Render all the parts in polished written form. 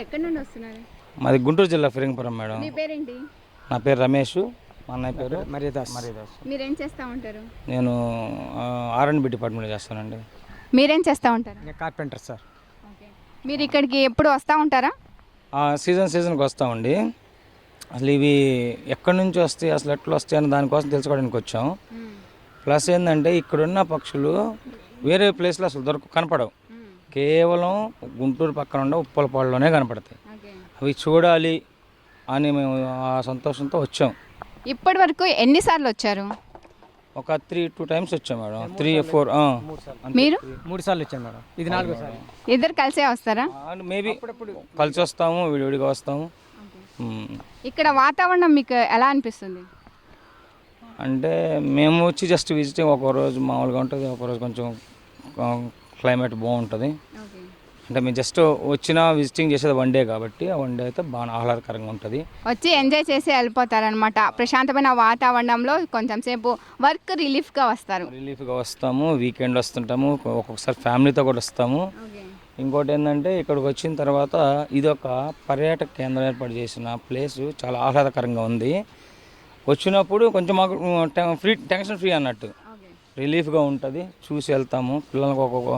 ఎక్కడి నుండి వస్తున్నారు? మాది గుంటూరు జిల్లా ఫిరంగిపురం మేడం. మీ పేరేంటి? నా పేరు రమేష్, మా అన్నయ్య పేరు మరీదాస్. మీరేం చేస్తూ ఉంటారు? నేను R&B డిపార్ట్మెంట్ చేస్తానండి. మీరేం చేస్తూ ఉంటారు? నేను కార్పెంటర్ సార్. ఓకే. మీరు ఇక్కడికి ఎప్పుడు వస్తూ ఉంటారా? సీజన్కి వస్తామండి. అసలు ఇవి ఎక్కడి నుంచి వస్తాయి, అసలు ఎట్లా వస్తాయి అని దానికోసం తెలుసుకోవడానికి వచ్చాం. ప్లస్ ఏంటంటే ఇక్కడున్న పక్షులు వేరే ప్లేస్లో అసలు కనపడవు. కేవలం గుంటూరు పక్కన ఉండే ఉప్పలపాడులోనే కనపడతాయి. అవి చూడాలి అని మేము ఆ సంతోషంతో వచ్చాం. ఇప్పటి వరకు ఎన్నిసార్లు వచ్చారు? ఒక 3-2 టైమ్స్ వచ్చాం మేడం. 3-4 మీరు 3 సార్లు వచ్చాను మేడం. ఇది 4వ సారి. ఇద్దరు కలిసే వస్తారా? మేబీ కలిసి వస్తాము, విడివిడిగా వస్తాము. ఇక్కడ వాతావరణం మీకు ఎలా అనిపిస్తుంది? అంటే మేము వచ్చి జస్ట్ విజిటింగ్, ఒక రోజు మామూలుగా ఉంటుంది, ఒక రోజు కొంచెం క్లైమేట్ బాగుంటుంది. అంటే మేము జస్ట్ వచ్చిన విజిటింగ్ చేసేది 1 డే కాబట్టి ఆ 1 డే అయితే బాగా ఆహ్లాదకరంగా ఉంటుంది. వచ్చి ఎంజాయ్ చేసి వెళ్ళిపోతారనమాట. ప్రశాంతమైన వాతావరణంలో కొంచెం సేపు వర్క్ రిలీఫ్గా వస్తాము. వీకెండ్ వస్తుంటాము, ఒక్కొక్కసారి ఫ్యామిలీతో కూడా వస్తాము. ఇంకోటి ఏంటంటే ఇక్కడికి వచ్చిన తర్వాత ఇదొక పర్యాటక కేంద్రం ఏర్పాటు చేసిన ప్లేసు చాలా ఆహ్లాదకరంగా ఉంది. వచ్చినప్పుడు కొంచెం మాకు టెన్షన్ ఫ్రీ అన్నట్టు రిలీఫ్గా ఉంటుంది. చూసి వెళ్తాము. పిల్లలకు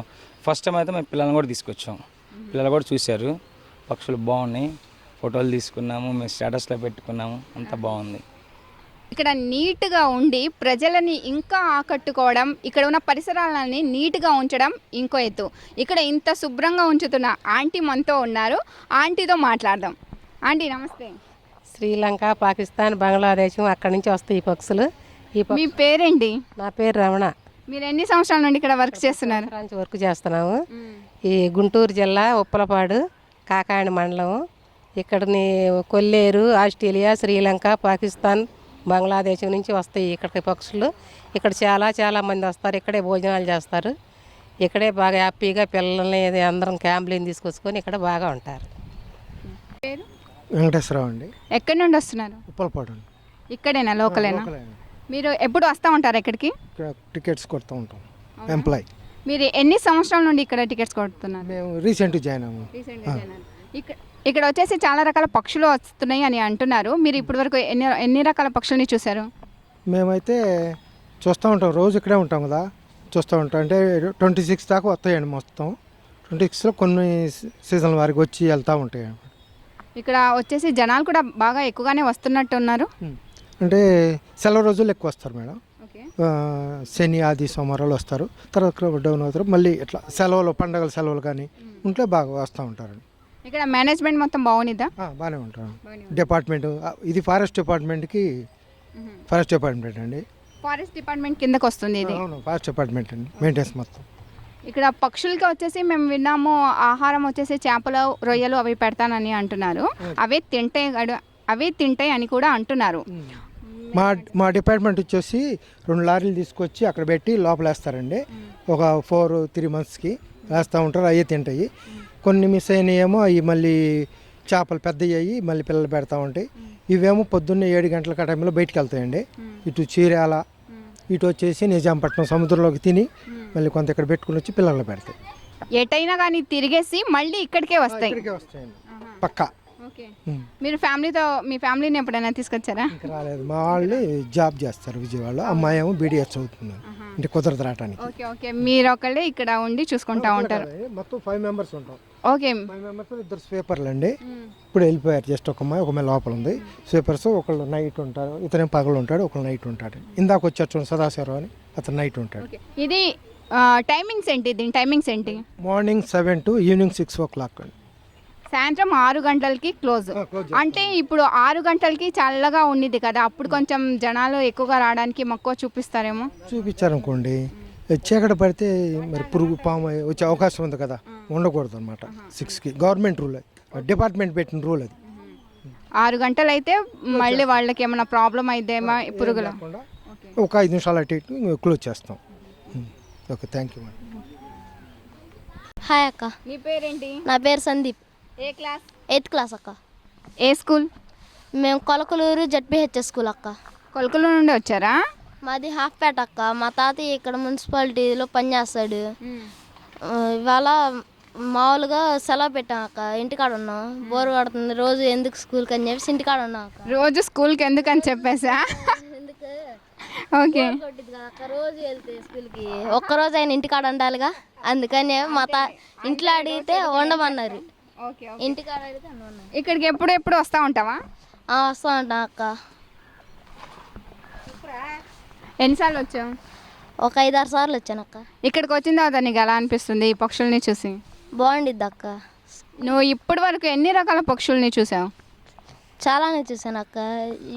ఫస్ట్ టైం అయితే మేము పిల్లల్ని కూడా తీసుకొచ్చాము. పిల్లలు కూడా చూశారు, పక్షులు బాగున్నాయి, ఫోటోలు తీసుకున్నాము, మేము స్టేటస్లో పెట్టుకున్నాము, అంతా బాగుంది. ఇక్కడ నీట్గా ఉండి ప్రజలని ఇంకా ఆకట్టుకోవడం, ఇక్కడ ఉన్న పరిసరాలని నీట్గా ఉంచడం ఇంకో ఎత్తు. ఇక్కడ ఇంత శుభ్రంగా ఉంచుతున్న ఆంటీ మనతో ఉన్నారు. ఆంటీతో మాట్లాడదాం. ఆంటీ నమస్తే. శ్రీలంక, పాకిస్తాన్, బంగ్లాదేశం అక్కడి నుంచి వస్తాయి ఈ పక్షులు. మీ పేరేంటి? నా పేరు రమణ. మీరు ఎన్ని సంవత్సరాల నుండి ఇక్కడ వర్క్ చేస్తున్నారు? వర్క్ చేస్తున్నాము. ఈ గుంటూరు జిల్లా ఉప్పలపాడు కాకాని మండలం. ఇక్కడని కొల్లేరు, ఆస్ట్రేలియా, శ్రీలంక, పాకిస్తాన్, బంగ్లాదేశం నుంచి వస్తాయి ఇక్కడికి పక్షులు. ఇక్కడ చాలా మంది వస్తారు. ఇక్కడే భోజనాలు చేస్తారు. ఇక్కడే బాగా హ్యాపీగా పిల్లల్ని అందరం క్యాంపులను తీసుకొచ్చుకొని ఇక్కడ బాగా ఉంటారు. పేరు? వెంకటేశ్వరరావు అండి. ఎక్కడి నుండి వస్తున్నారు? ఉప్పలపాడు. ఇక్కడేనా, లోకలేనా? మీరు ఎప్పుడు వస్తూ ఉంటారు ఇక్కడికి? టికెట్స్ కొడుతూ ఉంటాం. ఎంప్లాయ్. మీరు ఎన్ని సంవత్సరాల నుండి ఇక్కడ టికెట్స్ కొడుతున్నారు? మేము రీసెంట్గా జాయిన్ అయ్యాము. ఇక్కడ వచ్చేసి చాలా రకాల పక్షులు వస్తున్నాయి అని అంటున్నారు. మీరు ఇప్పటి వరకు ఎన్ని రకాల పక్షుల్ని చూసారు? మేమైతే చూస్తూ ఉంటాం, రోజు ఇక్కడే ఉంటాం కదా, చూస్తూ ఉంటాం. అంటే 26 దాకా వస్తాయండి మొత్తం. 26లో కొన్ని సీజన్ వారికి వచ్చి వెళ్తూ ఉంటాయి. ఇక్కడ వచ్చేసి జనాలు కూడా బాగా ఎక్కువగానే వస్తున్నట్టు ఉన్నారు. అంటే సెలవు రోజులు ఎక్కువ వస్తారు మేడం. శని, ఆది, సోమవారాలు వస్తారు. తర్వాత డౌన్ అవుతారు. మళ్ళీ ఇట్లా సెలవులు, పండగల సెలవులు కానీ ఉంటే బాగా వస్తూ ఉంటారు. ఇక్కడ మేనేజ్మెంట్ మొత్తం బాగుందా? బాగానే ఉంటారు. డిపార్ట్మెంట్ ఇది ఫారెస్ట్ డిపార్ట్మెంట్కి, ఫారెస్ట్ డిపార్ట్మెంట్ అండి. ఫారెస్ట్ డిపార్ట్మెంట్ కిందకి వస్తుంది ఇది. అవును, ఫారెస్ట్ డిపార్ట్మెంట్ అండి, మెయింటెనెన్స్ మొత్తం. ఇక్కడ పక్షులకి వచ్చేసి మేము విన్నాము, ఆహారం వచ్చేసి చేపలు, రొయ్యలు అవి పెడతానని అంటున్నారు. అవే తింటాయి అని కూడా అంటున్నారు. మా డిపార్ట్మెంట్ వచ్చేసి 2 లారీలు తీసుకొచ్చి అక్కడ పెట్టి లోపల వేస్తారండి. ఒక 4-3 monthsకి వేస్తూ ఉంటారు. అవి తింటాయి. కొన్ని మిస్ అయినాయేమో అవి మళ్ళీ చేపలు పెద్దవి అయ్యి మళ్ళీ పిల్లలు పెడతా ఉంటాయి. ఇవేమో పొద్దున్నే 7 గంటల టైంలో బయటికి వెళ్తాయండి. ఇటు చీరాల, ఇటు వచ్చేసి నిజాంపట్నం సముద్రంలోకి తిని మళ్ళీ కొంత ఇక్కడ పెట్టుకుని వచ్చి పిల్లలు పెడతాయి. ఎటైనా కానీ తిరిగేసి మళ్ళీ ఇక్కడికే వస్తాయండి పక్కా. మీరు మీ ఫ్యామిలీని ఎప్పుడైనా తీసుకొచ్చారా? రాలేదు. మా వాళ్ళు జాబ్ చేస్తారు విజయవాడలో. అమ్మాయి ఏమో BDS చదువుతున్నారు. అంటే కుదరదు రావడానికి. ఓకే. మీరు ఒకళ్ళే ఇక్కడ ఉండి చూసుకుంటా ఉంటారు? మొత్తం 5 members ఉంటాం. ఓకే. 5 members, 2 స్వీపర్లు అండి. ఇప్పుడు వెళ్ళిపోయారు. జస్ట్ ఒక అమ్మాయి లోపల ఉంది. స్వీపర్స్ ఒకళ్ళు నైట్ ఉంటారు, ఇతనే పగలు ఉంటాడు, ఒకళ్ళు నైట్ ఉంటాడు. ఇందాక వచ్చారు సదాశివరావు అని, అతను నైట్ ఉంటాడు. ఇది టైమింగ్స్ ఏంటి? దీని టైమింగ్స్ ఏంటి? మార్నింగ్ 7 to ఈవినింగ్ 6 o'clock అండి. సాయంత్రం 6 గంటలకి క్లోజ్. అంటే ఇప్పుడు 6 గంటలకి చల్లగా ఉండిద్ది కదా, అప్పుడు కొంచెం జనాలు ఎక్కువగా రావడానికి మక్కువ చూపిస్తారేమో. చూపించారనుకోండి, చీకటి పడితే మరి పురుగు, పాము వచ్చే అవకాశం ఉంది కదా, ఉండకూడదు అనమాట. 6కి గవర్నమెంట్ రూల్, డిపార్ట్మెంట్ పెట్టిన రూల్ అది. 6 గంటలు అయితే మళ్ళీ వాళ్ళకి ఏమైనా ప్రాబ్లం అయిద్దేమో పురుగులు. ఒక 5 నిమిషాలు అటు ఇటు క్లోజ్ చేస్తాం. Okay, thank you madam. Hi అక్క. నీ పేరేంటి? నా పేరు సందీప్. ఏ క్లాస్? 8th క్లాస్ అక్క. ఏ స్కూల్? మేము కొలకలూరు ZBHS స్కూల్ అక్క. కొలకలూరు నుండి వచ్చారా? మాది హాఫ్పేట అక్క. మా తాతయ్య ఇక్కడ మున్సిపాలిటీలో పనిచేస్తాడు. ఇవాళ మామూలుగా సెలవు పెట్టాం అక్క, ఇంటికాడ ఉన్నాం. బోర్ కొడుతుంది రోజు, ఎందుకు స్కూల్కి అని చెప్పేసి ఇంటికాడ ఉన్నాం అక్క. రోజు స్కూల్కి ఎందుకని చెప్పేసా? ఎందుకు ఓకే. కొట్టింది కదా అక్క, రోజు వెళ్తే స్కూల్కి ఒక్కరోజు ఆయన ఇంటికాడ ఉండాలిగా, అందుకని మా ఇంట్లో అడిగితే ఉండమన్నారు, ఓకే. ఇంటికాడ అడిగితే ఉండమన్నారు. ఇక్కడికి ఎప్పుడు వస్తూ ఉంటావా? వస్తూ ఉంటాం అక్క. ఎన్నిసార్లు వచ్చావు? ఒక 5-6 సార్లు వచ్చాను అక్క. ఇక్కడికి వచ్చిన తర్వాత నీకు ఎలా అనిపిస్తుంది ఈ పక్షుల్ని చూసి? బాగుండిద్ది అక్క. నువ్వు ఇప్పటి వరకు ఎన్ని రకాల పక్షుల్ని చూసావు? చాలానే చూసాను అక్క,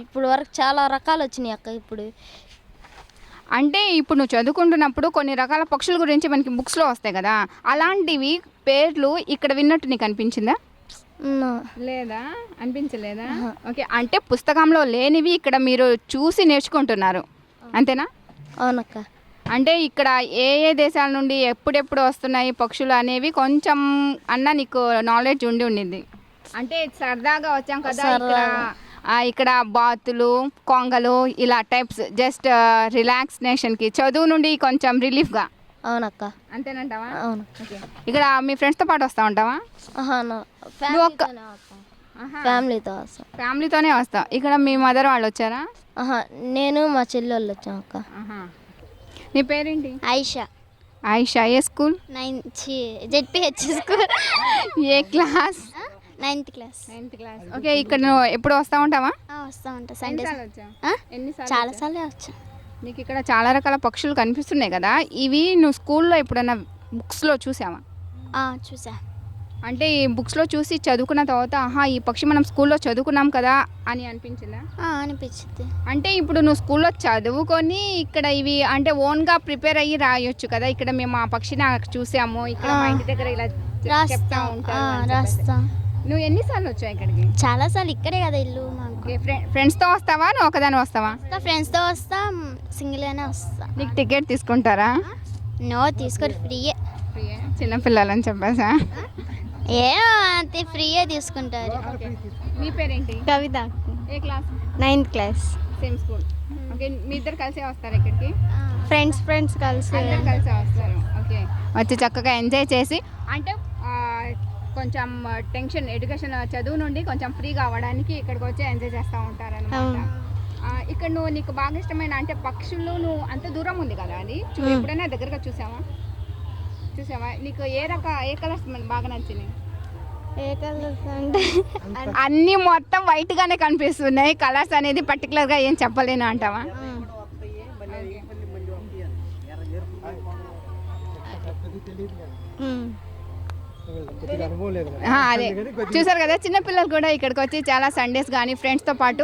ఇప్పుడు వరకు చాలా రకాలు వచ్చినాయి అక్క. ఇప్పుడు అంటే ఇప్పుడు నువ్వు చదువుకుంటున్నప్పుడు కొన్ని రకాల పక్షుల గురించి మనకి బుక్స్లో వస్తాయి కదా, అలాంటివి పేర్లు ఇక్కడ విన్నట్టు నీకు అనిపించిందా? లేదా, అనిపించలేదా? ఓకే. అంటే పుస్తకంలో లేనివి ఇక్కడ మీరు చూసి నేర్చుకుంటున్నారు, అంతేనా? అవునక్క. అంటే ఇక్కడ ఏ ఏ దేశాల నుండి ఎప్పుడెప్పుడు వస్తున్నాయి పక్షులు అనేవి కొంచెం అన్న నీకు నాలెడ్జ్ ఉండింది. అంటే సరదాగా వచ్చాం కదా ఇక్కడ బాతులు, కొంగలు ఇలా టైప్స్, జస్ట్ రిలాక్సేషన్కి, చదువు నుండి కొంచెం రిలీఫ్గా. అవునక్క. అంతేనంటావా? అవును. ఇక్కడ మీ ఫ్రెండ్స్తో పాటు వస్తూ ఉంటావా? ఫ్యామిలీతో వస్తాం. ఫ్యామిలీతోనే వస్తావు. ఇక్కడ మీ మదర్ వాళ్ళు వచ్చారా? నేను మా చెల్లి వాళ్ళు వచ్చాం అక్క. నీ పేరేంటి? ఆయిషా. ఆయిషా. ఏ స్కూల్? 9th ZPH school. ఏ క్లాస్? 9th class. ఓకే. ఇక్కడ నువ్వు ఎప్పుడు వస్తూ ఉంటావా? వస్తూ ఉంటా. సండే ఎన్నిసార్లు? చాలాసార్లు వచ్చా. నీకు ఇక్కడ చాలా రకాల పక్షులు కనిపిస్తున్నాయి కదా, ఇవి నువ్వు స్కూల్లో ఎప్పుడైనా బుక్స్లో చూసావా? చూసా. అంటే ఈ బుక్స్లో చూసి చదువుకున్న తర్వాత ఆహా ఈ పక్షి మనం స్కూల్లో చదువుకున్నాం కదా అని అనిపించిందా? అనిపించింది. అంటే ఇప్పుడు నువ్వు స్కూల్లో చదువుకొని ఇక్కడ ఇవి అంటే ఓన్గా ప్రిపేర్ అయ్యి రాయొచ్చు కదా, ఇక్కడ మేము ఆ పక్షిని చూసాము, ఇక్కడ మా ఇంటి దగ్గర ఇలా చెప్తా ఉంటారు. రాస్తా. నువ్వు ఎన్నిసార్లు వచ్చావు ఇక్కడికి? చాలాసార్లు. ఇక్కడే కదా ఇల్లు మాకు. ఫ్రెండ్స్తో వస్తావా, నువ్వు ఒకదాని వస్తావా? ఫ్రెండ్స్తో వస్తా, సింగిల్గానే వస్తా. నీకు టికెట్ తీసుకుంటారా? నో, తీసుకోరు, ఫ్రీయే. చిన్నపిల్లలని చెప్పేసా? అంతే, ఫ్రీయే తీసుకుంటారు. మీ పేరేంటి? కవిత. ఏ class? 9th class. Same school. Okay. మీ ఇద్దరు కలిసే వస్తారు ఇక్కడికి? ఫ్రెండ్స్ కలిసి కలిసే వస్తారు. ఓకే. వచ్చి చక్కగా ఎంజాయ్ చేసి, అంటే కొంచెం టెన్షన్, ఎడ్యుకేషన్, చదువు నుండి కొంచెం ఫ్రీగా అవ్వడానికి ఇక్కడికి వచ్చి ఎంజాయ్ చేస్తూ ఉంటారనమాట. ఇక్కడ నువ్వు నీకు బాగా ఇష్టమైన అంటే పక్షులు, నువ్వు అంత దూరం ఉంది కదా అది, ఎప్పుడైనా దగ్గరగా చూసావా? నీకు ఏ కలర్స్ బాగా నచ్చినాయి? ఏ కలర్స్ అంటే అన్నీ మొత్తం వైట్గానే కనిపిస్తున్నాయి, కలర్స్ అనేది పర్టికులర్గా ఏం చెప్పలేను అంటావా? అదే చూసారు కదా, చిన్నపిల్లలు కూడా ఇక్కడికి వచ్చి చాలా సండేస్ కానీ ఫ్రెండ్స్తో పాటు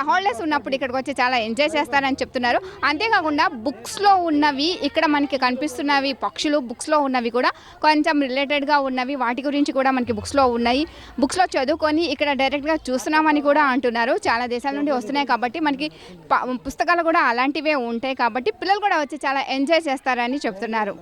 హాలిడేస్ ఉన్నప్పుడు ఇక్కడికి వచ్చి చాలా ఎంజాయ్ చేస్తారని చెప్తున్నారు. అంతేకాకుండా బుక్స్లో ఉన్నవి ఇక్కడ మనకి కనిపిస్తున్నవి పక్షులు, బుక్స్లో ఉన్నవి కూడా కొంచెం రిలేటెడ్గా ఉన్నవి, వాటి గురించి కూడా మనకి బుక్స్లో ఉన్నాయి. బుక్స్లో చదువుకొని ఇక్కడ డైరెక్ట్గా చూస్తున్నామని కూడా అంటున్నారు. చాలా దేశాల నుండి వస్తున్నాయి కాబట్టి మనకి పుస్తకాలు కూడా అలాంటివే ఉంటాయి కాబట్టి పిల్లలు కూడా వచ్చి చాలా ఎంజాయ్ చేస్తారని చెప్తున్నారు.